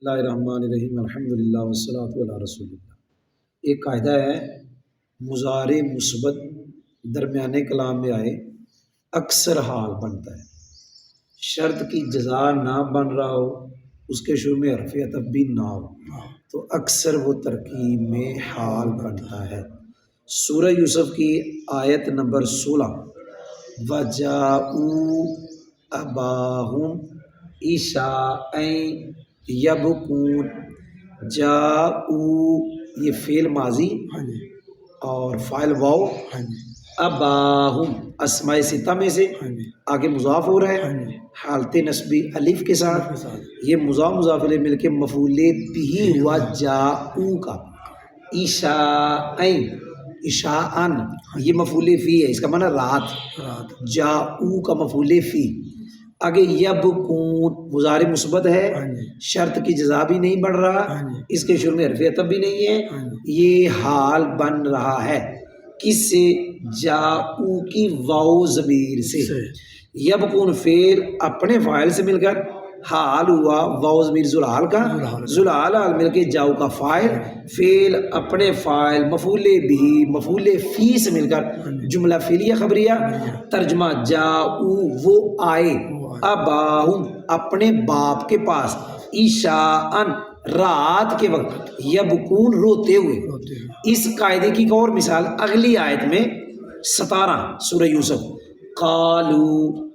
اللہ الرحمن الرحیم الحمدللہ والصلاۃ علی رسول اللہ۔ ایک قاعدہ ہے مضارع مثبت درمیانے کلام میں آئے اکثر حال بنتا ہے، شرط کی جزا نہ بن رہا ہو، اس کے شروع میں حرف عطف بھی نہ ہو تو اکثر وہ ترکیب میں حال بنتا ہے۔ سورہ یوسف کی آیت نمبر 16 وَجَاءُوا أَبَاهُمْ عِشَاءً یبکون، جاءوا یہ فعل ماضی اور فاعل واو، اباہم اسماء ستہ میں سے آگے مضاف ہو رہا ہے حالت نسبی الف کے ساتھ، یہ مضاف الیہ مل کے مفعول بھی ہوا جاءوا کا، عشاءً عشاءً یہ مفعول فی ہے، اس کا معنی رات، جاءوا کا مفعول فی، آگے یبکون مضارع مثبت ہے، شرط کی جزا بھی نہیں بڑھ رہا، اس کے شروع میں حرف عطف بھی نہیں ہے، یہ حال بن رہا ہے کس سے؟ جاءوا کی واو ضمیر سے۔ یبکون فعل اپنے فاعل سے مل کر حال ہوا واو ضمیر ذوالحال کا، ذوالحال حال مل کے جاؤ کا فاعل، فعل اپنے فاعل مفعول بھی مفعول فی سے مل کر جملہ فعلیہ خبریہ، ترجمہ جاؤ وہ آئے، اباہم اپنے باپ کے پاس، عشاءً رات کے وقت، یبکون روتے ہوئے۔ اس قاعدے کی ایک اور مثال اگلی آیت میں 17 سورہ یوسف، قالوا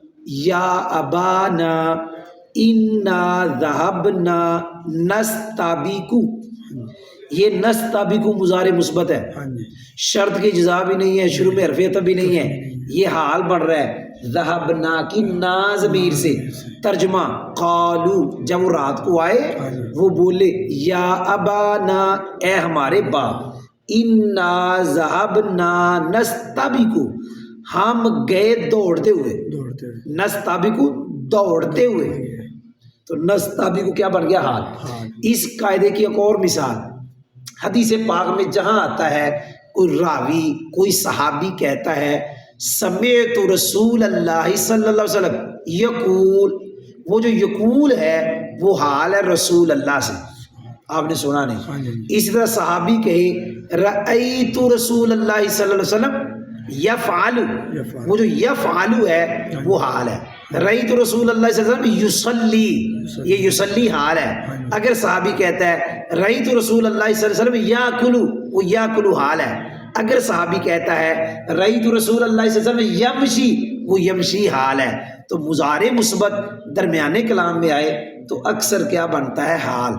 یا ابانا انا ذهبنا نستبق، یہ نستبق مضارع مثبت ہے، شرط کی جزا بھی نہیں ہے، شروع میں حرف عطف بھی نہیں ہے، یہ حال بڑھ رہا ہے ذهبنا کی نا ضمیر سے، ترجمہ قالوا جب وہ رات کو آئے وہ بولے یا ابانا اے ہمارے باپ، انا ذهبنا نستبق ہم گئے دوڑتے ہوئے، نستبق دوڑتے ہوئے، تو نستبق کیا بن گیا حال۔ اس قاعدے کی ایک اور مثال حدیث پاک میں جہاں آتا ہے کوئی راوی کوئی صحابی کہتا ہے سمعت رسول اللہ صلی اللہ علیہ وسلم یقول، وہ جو یقول ہے وہ حال ہے رسول اللہ سے، آپ نے سنا نہیں۔ اسی طرح صحابی کہے رأیت رسول اللہ صلی اللہ علیہ وسلم یفعل، وہ جو یفعل ہے وہ حال ہے، رأیت رسول اللہ صلی اللہ علیہ وسلم یصلی، یہ یصلی حال ہے۔ اگر صحابی کہتا ہے رأیت رسول اللہ صلی اللہ علیہ وسلم یاکل، وہ یاکل حال ہے۔ اگر صحابی کہتا ہے رأیت رسول اللہ صلی اللہ علیہ وسلم یمشی، وہ یمشی حال ہے۔ تو مضارع مثبت درمیانے کلام میں آئے تو اکثر کیا بنتا ہے حال۔